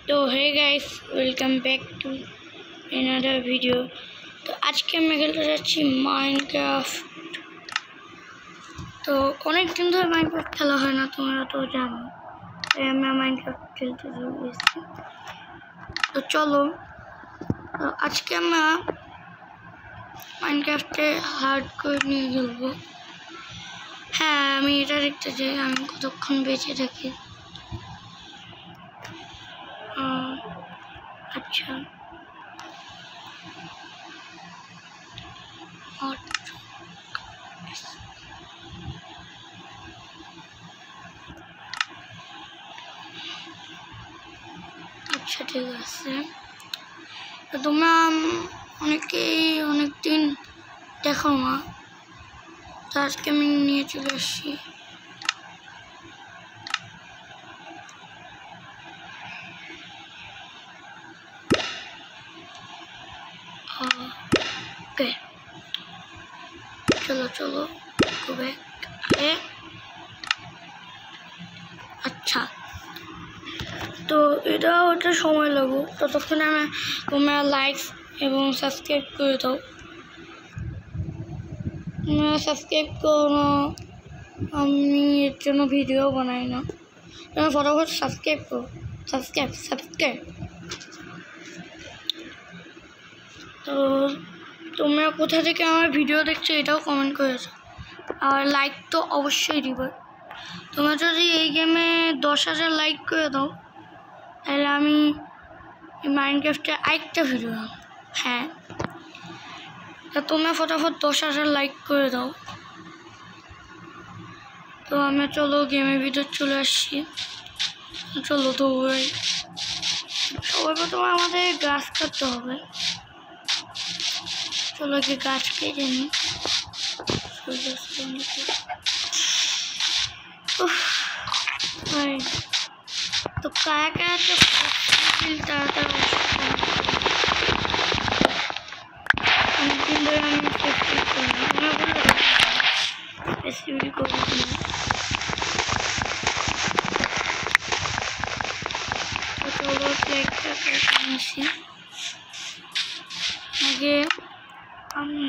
तो hey guys welcome back to another video. तो आज के मैं खेलते যাচ্ছি মাইনক্রাফট। তো অনেক দিন ধরে মাইনক্রাফট খেলা হয় না, তোমরা তো জানো। আমি মাইনক্রাফট খেলতে যাচ্ছি। তো চলো আজকে আমরা মাইনক্রাফটে হার্ড করে নিয়ে খেলবো। হ্যাঁ, আমি এটা দেখতে চাই আমি কতক্ষণ বেঁচে থাকি। अच्छा और अच्छा ठीक है। तो তোমরা অনেক দিন দেখো না, তো আজকে আমি নিয়ে চলে আসছি। ओके चलो चलो गो बैक। अच्छा तो এটা ওটা সময় লাগবে, ততক্ষণে আমি তোমরা লাইক এবং সাবস্ক্রাইব করে দাও। তোমরা সাবস্ক্রাইব করো, আমি এর জন্য ভিডিও বানাই না। তোমরা ফটাফট সাবস্ক্রাইব করো, সাবস্ক্রাইব। তো তোমরা কোথা থেকে আমার ভিডিও দেখছো এটাও কমেন্ট করেছো, আর লাইক তো অবশ্যই দিবে। তোমরা যদি এই গেমে 10,000 লাইক করে দাও তাহলে আমি মাইনক্রাফটে আরেকটা ভিডিও। হ্যাঁ, তা তোমরা ফটাফট 10,000 লাইক করে দাও। তো আমরা চলো গেমের ভিতর চলে আসছি। চলো তো সবাই প্রথমে আমাদের গাছ কাটতে হবে। চলো কি গাছ কেটে নিই। তো কারা কারা তাড়াতাড়ি অনেকদিন ধরে আমি ফেস্টিভ্যাল করবো। তো চলো প্লেটটা কেটে নিচ্ছি। আগে আমি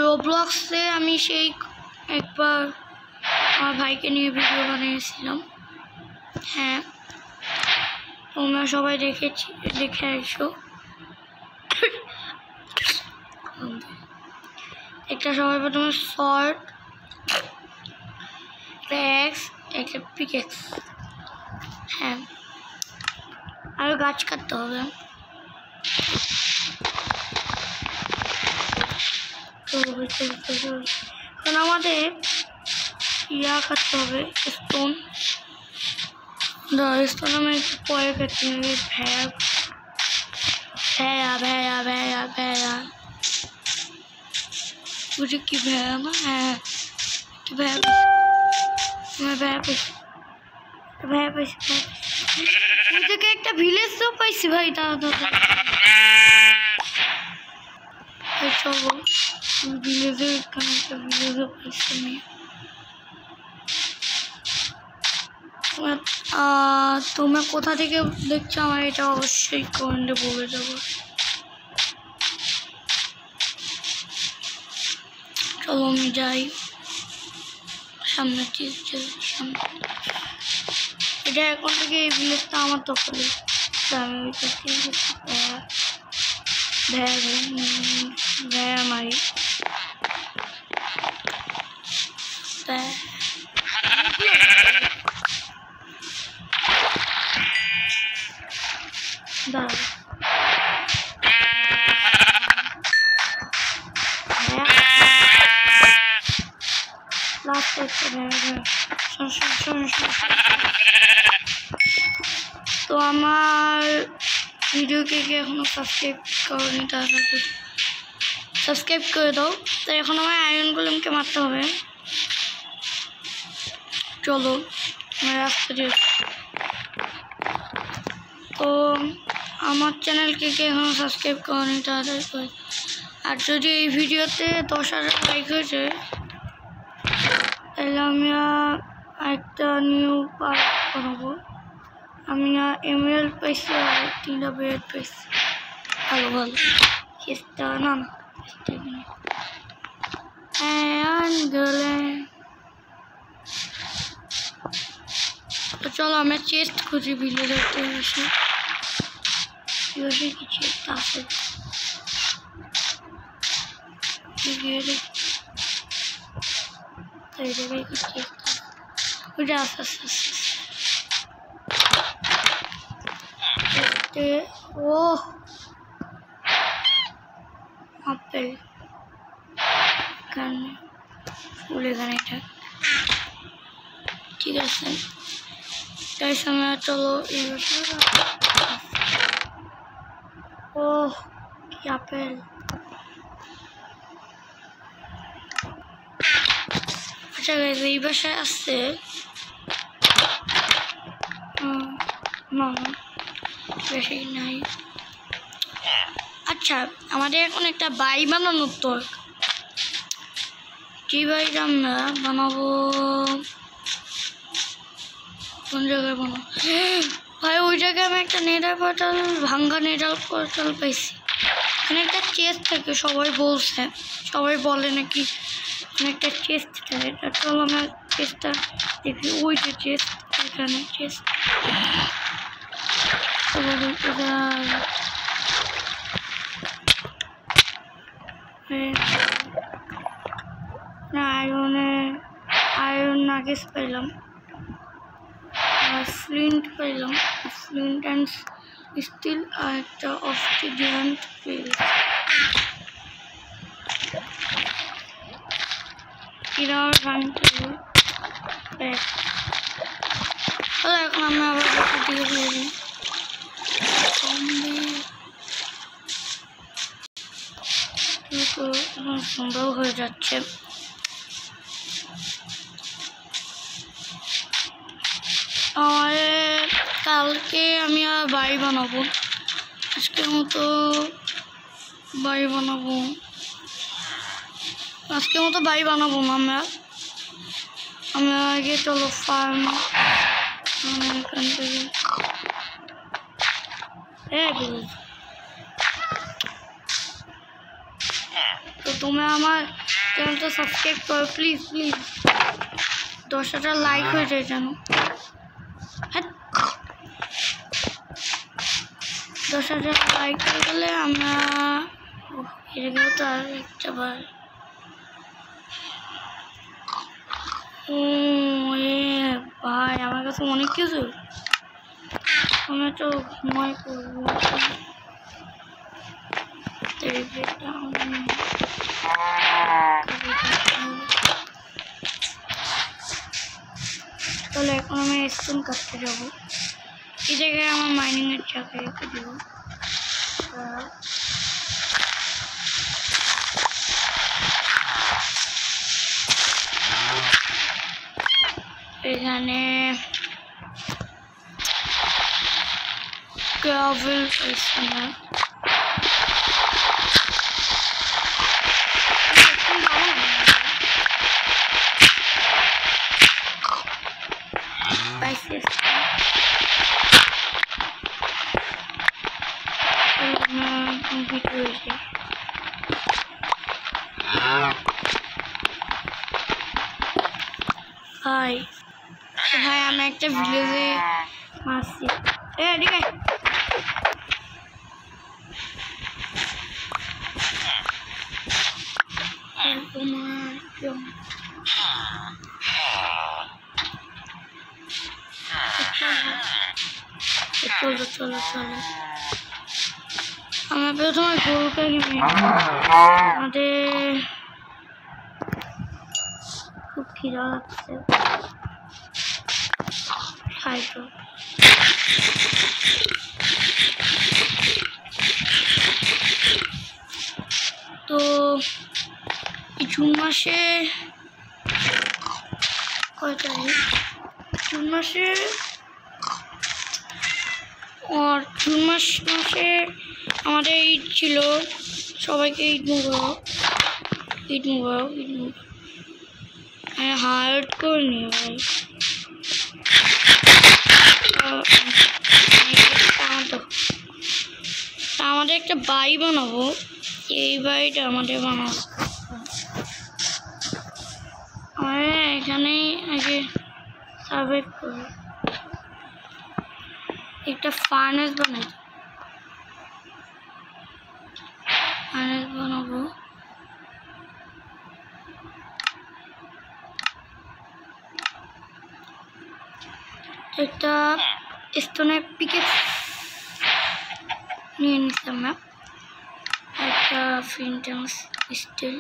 রোবলক্সে আমি সেই একবার আমার ভাইকে নিয়ে ভিডিও বানিয়েছিলাম। হ্যাঁ, তোমরা সবাই দেখে আসো। একটা সবাই প্রথমে শর্ট, একটা এক্স, একটা পিকেক্স। হ্যাঁ, আর গাছ কাটতে হবে। কারণ আমাদের ইয়া কাটতে হবে, স্টোন। স্টোন আমি একটু পরে কাটতে হবে। ভেড়া বুঝি কি ভেড়া না? হ্যাঁ, কি ভেড়া পাইছি। ওদিকে একটা ভিলেজ তো পাইছি ভাই। চলো ভিলেজে এখানে একটা ভিলেজও পাইছি আমি। তোমরা কোথা থেকে দেখছো আমার এটা অবশ্যই কমেন্টে বলে দেবো। চলো আমি যাই সামনে। এটা এখন থেকে এই ভিলেজটা আমার দখলে। আমি ওইটা ভেড়া মারি। তো আমার ভিডিওকে এখনো সাবস্ক্রাইব করনি, তাড়াতাড়ি সাবস্ক্রাইব করে দাও। তো এখন আমার আয়রন গোলেমকে মারতে হবে। চলো রাস্তা দিয়ে। তো আমার চ্যানেলকে এখনো সাবস্ক্রাইব করনি, তাড়াতাড়ি করে। আর যদি এই ভিডিওতে 10,000 লাইক হয়েছে তাহলে আমি একটা নিউ পার্ট বানাবো। আমি এমএল পাইছি আর 3টা বেড পাইছি। ভালো ভালো চেষ্টা না না গেলে তো চলো আমরা চেস্ট খুঁজি ভিলেজারতে আসি। কি চেস্ট আছে এই জায়গায় কি চেস্ট আছে? ওইটা আছে ও আপেল এখানে ফুল এখানে এটা ঠিক আছে। তাই সময় চলো ও কি আপেল আচ্ছা গাইস এই বাসায় আসছে না বেশি নাই। আচ্ছা আমাদের এখন একটা বাই বানানোর তো কি বাইটা আমরা বানাবো কোন জায়গায় বানাবো ভাই ওই জায়গায় আমি একটা নেডার পোর্টাল ভাঙ্গা নেডার পোর্টাল পাইছি। এখানে একটা চেস্ট থাকে সবাই বলছে সবাই বলে নাকি একটা চেস্ট থাকে। চলো আমরা চেস্টটা দেখি ওই যে চেস্ট এখানে চেস্ট আয়রন নাগেস পেলাম ফ্লিন্ট পেলাম ফ্লিন্ট অ্যান্ড স্টিল আর একটা অবসিডিয়ান পেলাম। কিরার ভাঙতে এখন আমরা আবার দিয়ে দিই সুন্দর হয়ে যাচ্ছে। কালকে আমি আর বাড়ি বানাবো আজকের মতো বাড়ি বানাবো না আমরা আগে চলো ফার্ম এখান থেকে তো তোমরা আমার চ্যানেলটা সাবস্ক্রাইব করো প্লিজ 10,000 লাইক হয়ে যায় যেন 10,000 লাইক হয়ে গেলে আমরা এরকম তো আর একটা বার ভাই আমার কাছে অনেক কিছু আমরা তো ঘুমাই করবো তাহলে এখন আমি স্টোন কাটতে যাবো এই জায়গায় আমার মাইনিং এর জায়গায় রেখে দেবো। এখানে গ্রাভেল পাইছি না পাইছি কমপ্লিট হয়েছে। ভাই আমি একটা ভিলেজে আসছি ঠিক আছে চলো আমরা প্রথমে গরুকে আমাদের খুব খিদা লাগছে খাই তো জুন মাসে কয় তারিখ জুন মাসে আর জুন মাসে আমাদের ঈদ ছিল সবাইকে ঈদ মুবারক হার্ট করে নিয়ে ভাই একটা বাড়ি বানাবো, এই বাড়িটা আমাদের বানাবো। আমরা এখানেই আগে সার্ভাইভ করবো। একটা ফার্নেস বানাবো। একটা স্টোনের পিকেট নিয়ে নিচ্ছি আমরা, একটা ফিনটেন্স স্টিল।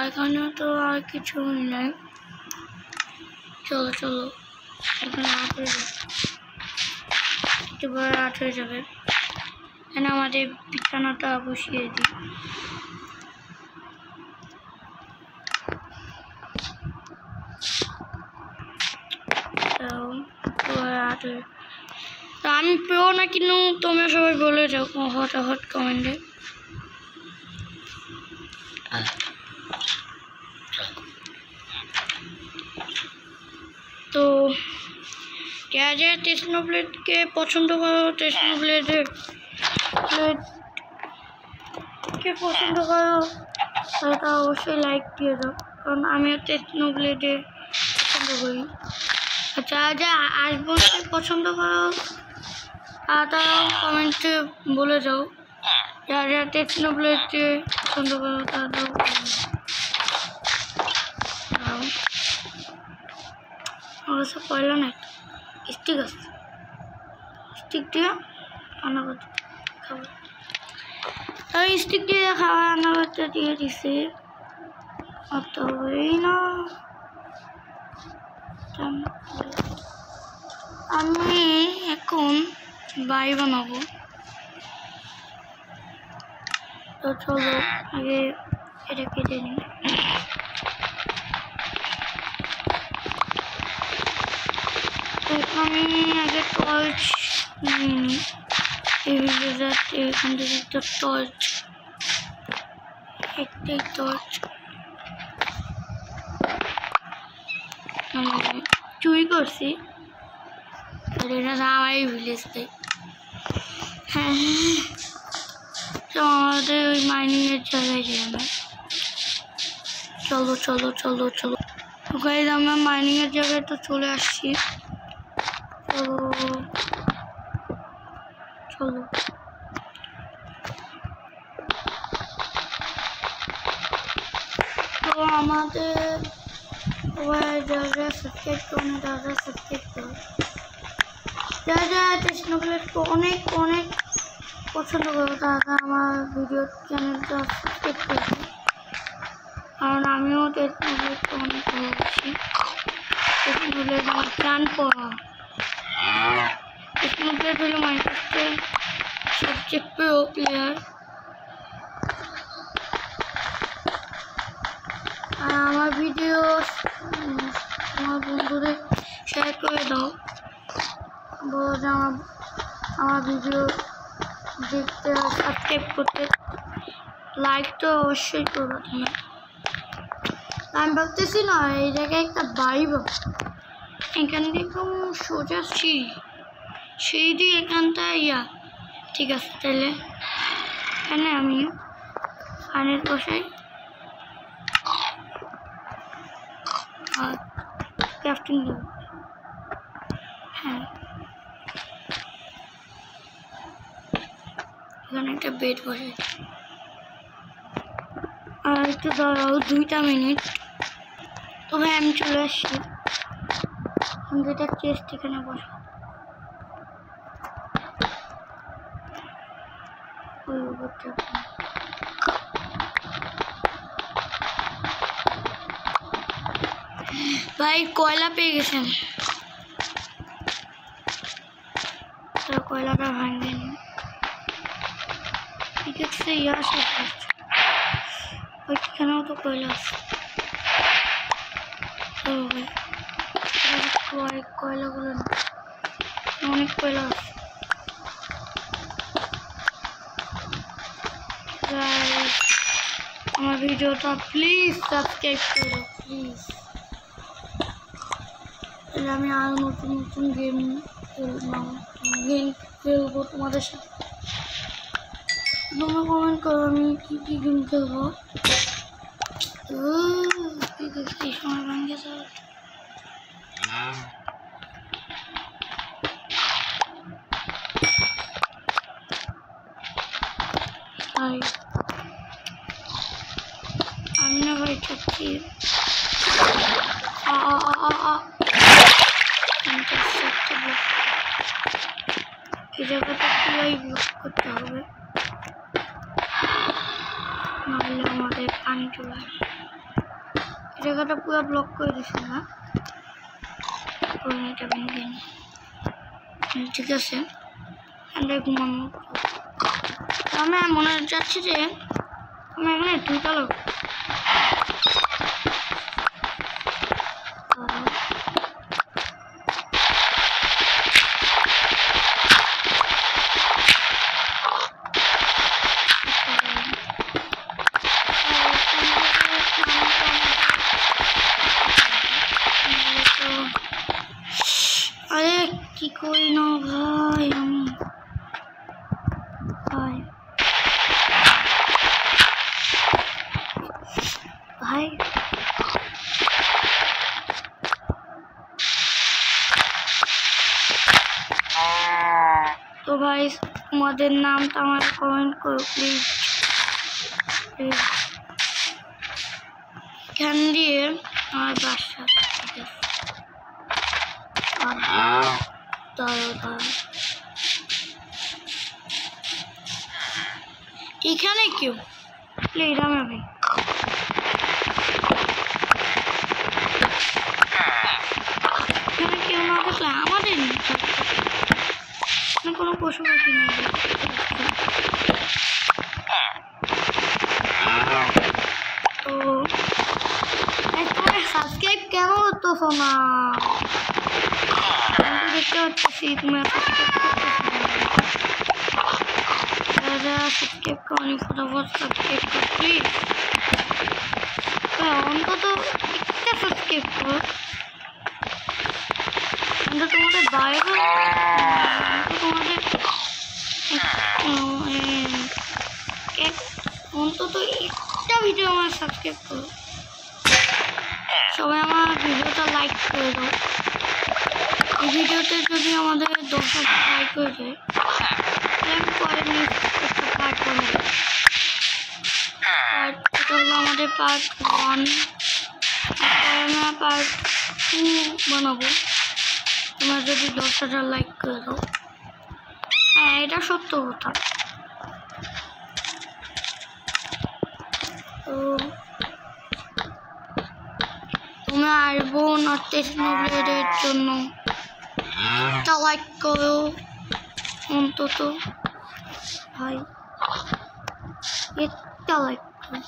এখানে তো আর কিছু নাই। চলো এখানে আট হয়ে যাবে। এখানে আমাদের বিছানাটা বসিয়ে দিই। আমি প্রো না কিন্তু তোমরা সবাই বলে যাও হট কমেন্টে। তো যারা টেকনোব্লেডকে পছন্দ করো, টেকনোব্লেডকে পছন্দ করো সেটা অবশ্যই লাইক দিয়ে দাও, কারণ আমিও টেকনোব্লেডে পছন্দ করি। যারা আসবনকে পছন্দ করো তারাও কমেন্টে বলে যাও। যারা টেকনোব্লেডকে পছন্দ করো তারাও অবশ্য পয়লা না স্টিক আছে, স্টিক দিয়ে রান্না করতে খাবার। তাই স্টিক দিয়ে খাওয়া রান্না করতে দিয়ে দিছি। অতই না আমি এখন বাড়ি বানাবো। তো চলো আগে এটা কেটে নিই। আমি আগে টর্চ নিয়ে নিই, এখান থেকে একটা টর্চ, একটাই টর্চ চুরি করছি। এটা আমারই ভিলেজ তাই। হ্যাঁ, তো আমাদের ওই মাইনিংয়ের জায়গায় যাই আমরা। চলো গাইস, আমরা মাইনিংয়ের জায়গায় তো চলে আসছি। চলো তো আমাদের যারা সাবস্ক্রাইব করো তারা সাবস্ক্রাইব করো। যারা টেকনোব্লেডকে অনেক পছন্দ করো তারা আমার ভিডিও চ্যানেলটা সাবস্ক্রাইব করবে, কারণ আমিও টেকনোব্লেডকে অনেক ভালোবাসি। টেকনোব্লেড আমার প্রাণ পড়া। টেকনোব্লেড হলো মাইনক্রাফটের সবচেয়ে প্রিয় প্লেয়ার। আমার ভিডিও আমার বন্ধুদের শেয়ার করে দাও, বলো যে আমার ভিডিও দেখতে সাবস্ক্রাইব করতে, লাইক তো অবশ্যই করবো তোমরা। আমি ভাবতেছি না এই জায়গায় একটা বাড়ি পাবো, এখান থেকে সোজা সেই দিয়ে এখানটা ঠিক আছে। তাহলে এখানে আমি ফানের বসাই আর ক্রাফটিং দেব। হ্যাঁ, এখানে একটা বেড বসাই। আর একটু দাঁড়াও 2 মিনিট। তবে আমি চলে আসছি। দুইটা চেস্ট এখানে বসা। ভাই কয়লা পেয়ে গেছেন, তো কয়লাটা ভাঙবে নি। ঠিক আছে, ওইখানেও তো কয়লা আছে। কয়লাগুলো অনেক কয়লা আছে। আমার ভিডিওটা প্লিজ সাবস্ক্রাইব করো প্লিজ, তাহলে আমি আরো নতুন গেম গেম খেলবো তোমাদের সাথে। তোমরা কমেন্ট করো আমি কি গেম খেলবো। এই সময় ভাঙে যাবে। আমি না ভাই চাচ্ছি এই জায়গাটা পুরাই ব্লক করতে হবে, নাহলে আমাদের পানি চলে আসবে। এই জায়গাটা পুরো ব্লক করে দিচ্ছে না, এটা ভেঙে নি। ঠিক আছে, আমরা ঘুমানো। আমি মনে যাচ্ছি যে আমি এখানে দুইটা লোক কি করি না ভাই আমি ভাই তো ভাই তোমাদের নামটা আমার কমেন্ট করো প্লিজ। এখান দিয়ে আমার বাসা, এখানে কেউ প্লিজ আমার ভাই এখানে কেউ না দেখলে আমাদের কোনো পশু পাখি নেই। তো তোমরা সাবস্ক্রাইব কেন করতেছো না? আমি দেখতে পাচ্ছি তোমরা সাবস্ক্রাইব সাবস্ক্রাইব করনি, ফটাফট সাবস্ক্রাইব কর প্লিজ। অন্তত একটা সাবস্ক্রাইব করো, তোমাদের বাইরে তোমাদের অন্তত একটা ভিডিও আমার সাবস্ক্রাইব করো। সবাই আমার ভিডিওটা লাইক করে দাও। এই ভিডিওতে যদি আমাদের 10,000 লাইক হয়ে যায় তাহলে আমি পরে নিয়ে একটা পার্ট বানাবো। এটা হলো আমাদের পার্ট 1, আমরা পার্ট 2 বানাবো। তোমরা যদি 10,000 লাইক করে দাও। হ্যাঁ, এটা সত্য কথা। তো তোমরা আর বোন আর টেকনোলজির জন্য একটা লাইক করো অন্তত ভাই, একটা লাইক করো,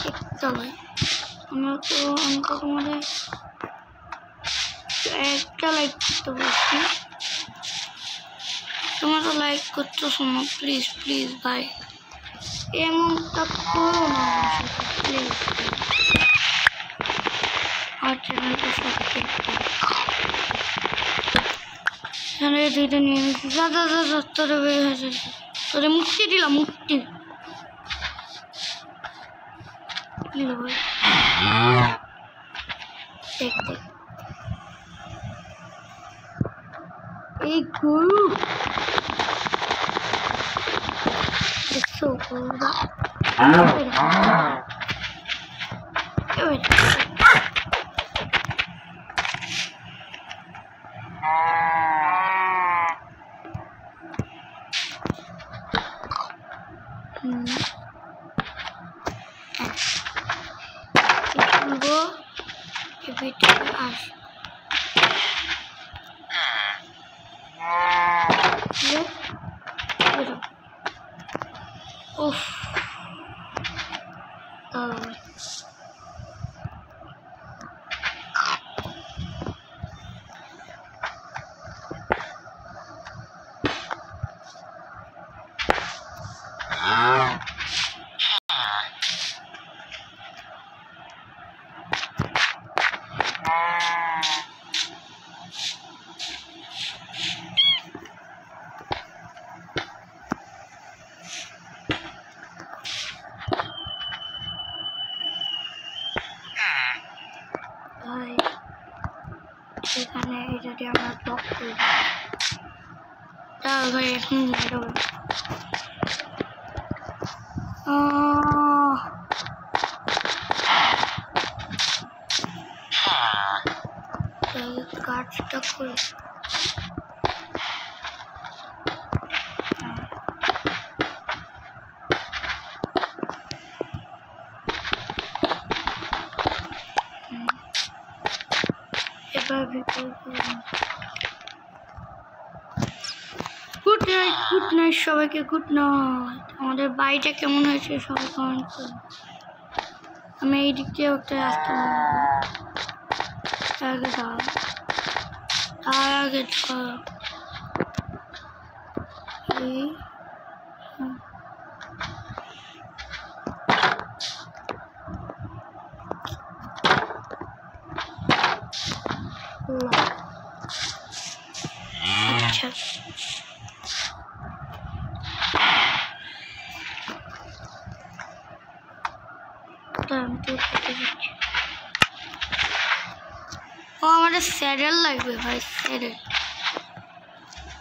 একটা লাইক। আমরা তো তোমাদের একটা লাইক করতে বলছি, তোমরা তো লাইক করতেছো না। প্লিজ প্লিজ ভাই এমনটা করো না প্লিজ। আমার চ্যানেলটা সাবস্ক্রাইব করো। এখানে দুইটা নিয়ে নিচ্ছি, তোরে বের হয়েছে, তোরে মুক্তি দিলাম, মুক্তি দিল ভাই। দেখ দেখ এই গরু দেখছো গরুটা ভিতরে আস উফ এখানে এটা দিয়ে আমরা ব্লক করে দিই। তাহলে ভাই এখন মেরো কাজটা করে এবার ভিতরে গুড নাইট সবাইকে, গুড নাইট। আমাদের বাড়িটা কেমন হয়েছে সবাই কমেন্ট করুন। আমি এই দিক দিয়ে একটা রাস্তা আগে দাও, তার আগে আচ্ছা ও আমাদের স্যাডেল লাগবে ভাই, স্যাডেল।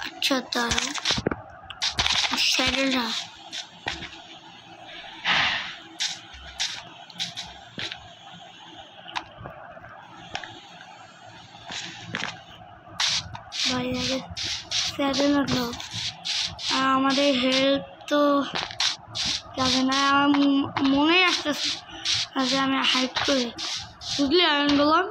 আচ্ছা দাঁড়াও, স্যাডেল না ভাই, আগে স্যাডেল লাগলো। আমাদের হেল্প তো যাবে না, আমার মনেই আসতেছে যে আমি হাইট করি, বুঝলি? আয়রন বললাম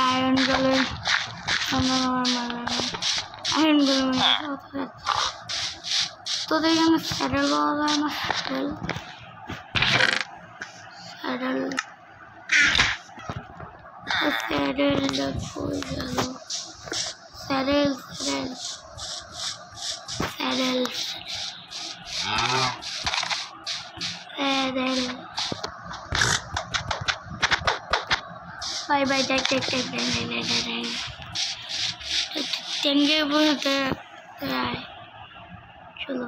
আয়রন গলে আয়রন গলে তোদের এখানে স্যাডেল পাওয়া যায় না? স্যাডেল স্যাডেল স্যাডেল হয়ে গেল, saddle saddle saddle saddle bye bye, দেখ দেখ দেখ টেঙ্গে বলতে চলো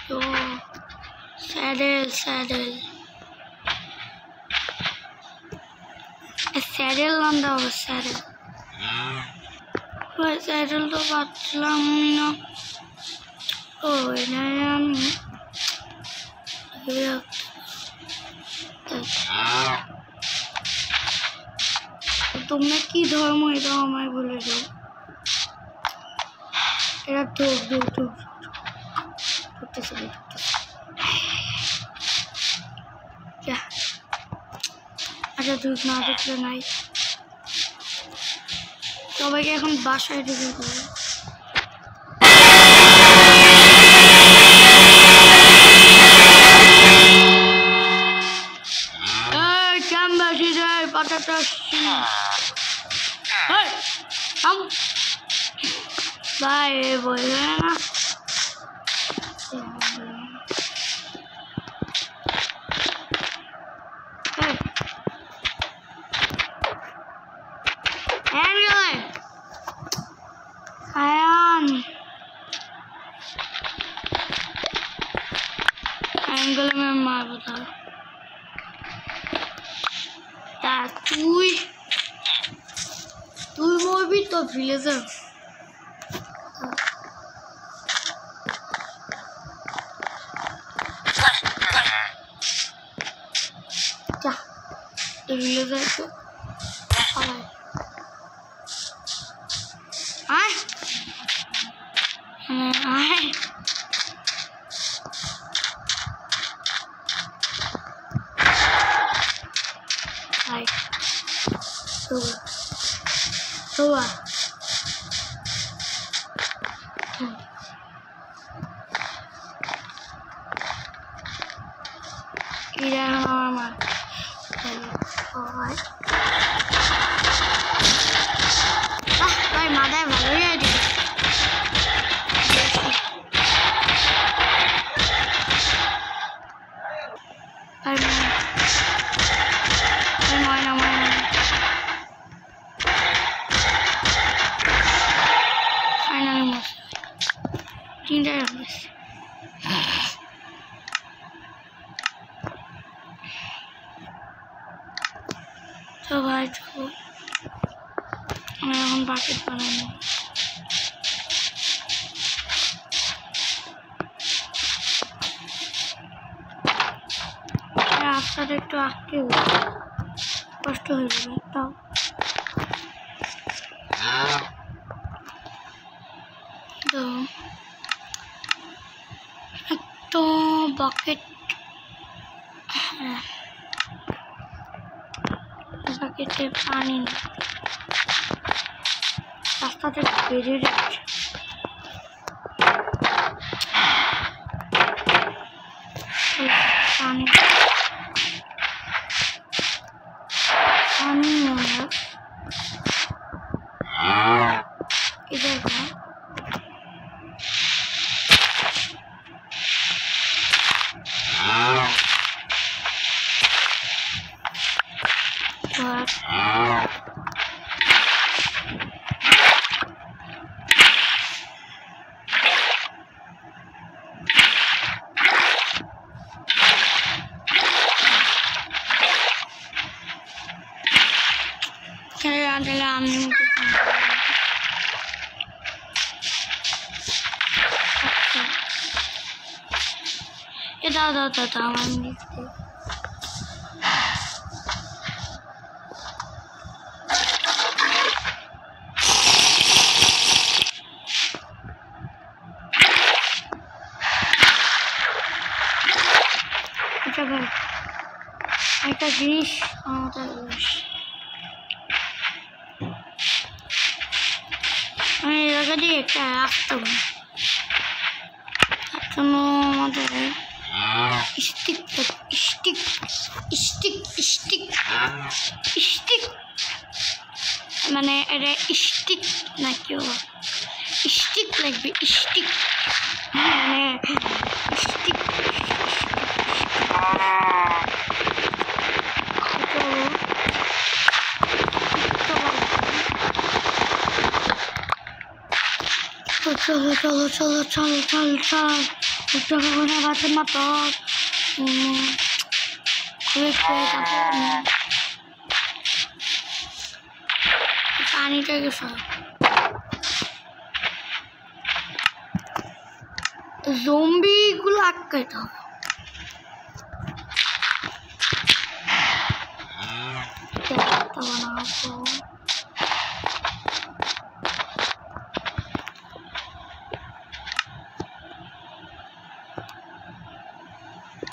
তো স্যাডেল স্যাডেল স্যাডেল আনতে হবে, স্যাডেল ভাই, স্যাডেল তো পাচ্ছিলাম না। ও এখানে আমি তোমরা কি ধর্ম এটা আমায় বলে যাও। এরা ঢুকতেছে আচ্ছা, ঢুক না ঢুকলে নাই, সবাইকে এখন বাসায় ঢুকে দেবো। পাটাটা ভাই বলবে না অ্যাঙ্গেলে मैं मारবো তাহলে। তা তুই মরবি তো ভিলেজার। যা ভিলেজার তো আয় আয় আয় Tua. Tidak lama. Alright. Đây mà đây vào lưới đi. তিনটা রাখবে তো ভাই চলো আমি এখন বাকেট বানাবো রাস্তাটা একটু আটকে কষ্ট হয়ে যাবে তাও তো একটু বাকেট বাকেটে পানি রাস্তাটা বেরিয়ে যাচ্ছে পানি पानी इधर का adalah angin itu taman gitu coba kita jenis terus আমি জায়গা দিয়ে একটা রাখতাম আমাদের stick stick stick stick stick মানে এটা স্টিক নাকি স্টিক লাগবে স্টিক মানে স্টিক চলো চলো চলো চলো চলো চল একটু করে বাসের মতো পানিটা গেছে জম্বি গুলো আটকাইতে হবে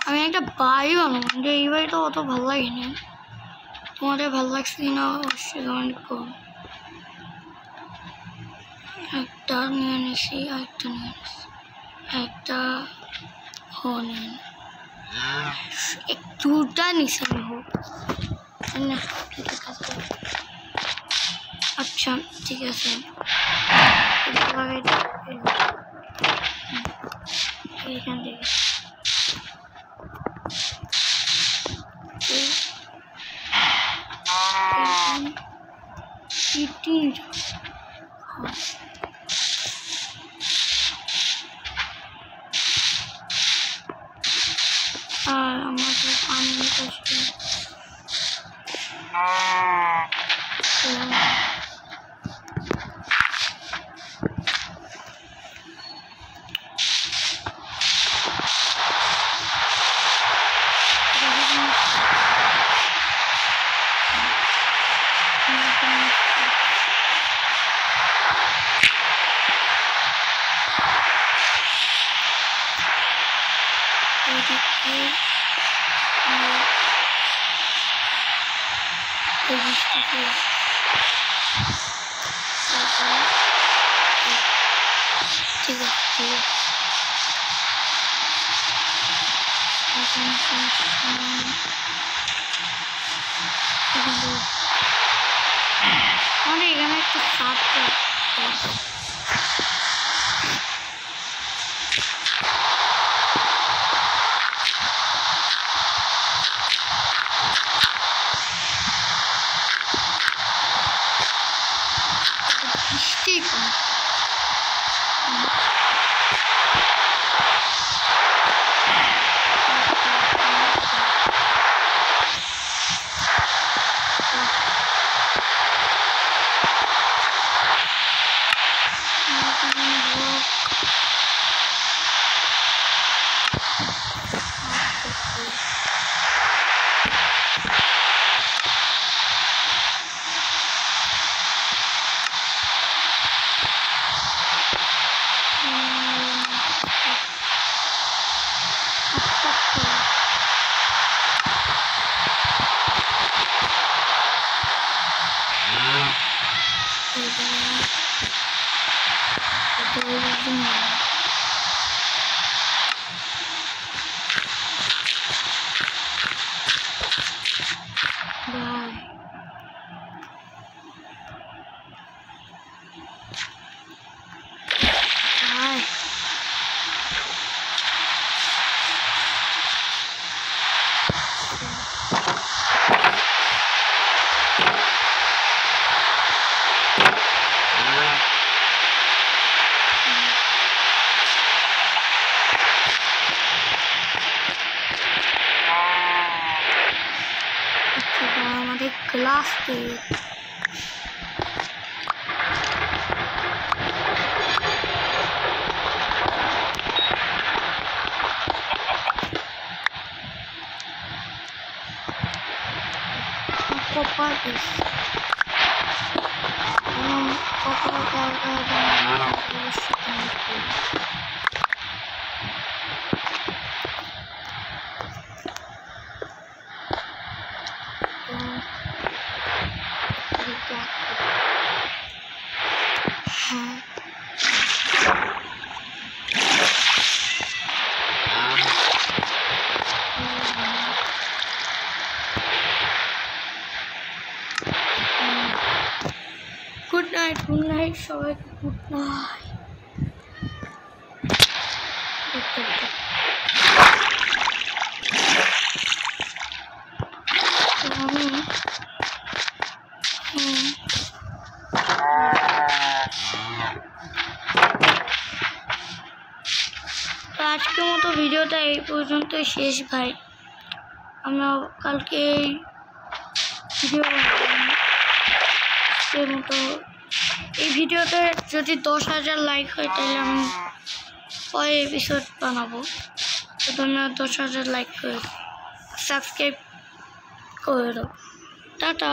আমি একটা বাড়ি বানাবো যে এই বাড়িটা অত ভালো লাগেনি তোমাদের ভালো লাগছে কিনা অবশ্যই কমেন্ট করো একটা নিয়ে নিছি আরেকটা নিয়ে নিছি একটা নিয়ে দুটা নিছি আমি আচ্ছা ঠিক আছে এখান থেকে আর আমাদের পানি আমাদের এখানে একটু সাপ আমাদের ক্লাস গুড নাইট সবাইকে গুড নাইট। আজকের মতো ভিডিওটা এই পর্যন্ত শেষ ভাই। আমি কালকে ভিডিও মতো এই ভিডিওতে যদি 10,000 লাইক হয় তাহলে আমি পরে এপিসোড বানাবো। তো তোমরা 10,000 লাইক করে সাবস্ক্রাইব করে দাও। টাটা।